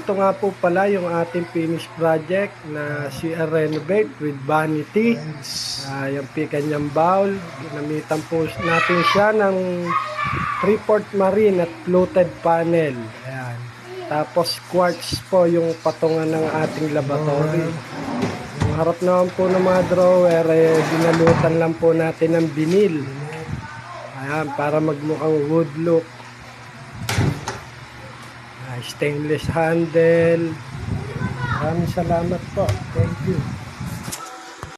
ito nga po pala yung ating finished project na CR Renovate with vanity. Yung kanyang bowl. Ginamitan po natin siya ng Freeport Marine at fluted panel. Ayan. Tapos quartz po yung patungan ng ating laboratory. Yung harap naman po ng mga drawer, binalutan lang po natin ng vinyl. Ayan, para magmukhang wood look. Stainless handle. Maraming salamat po. Thank you.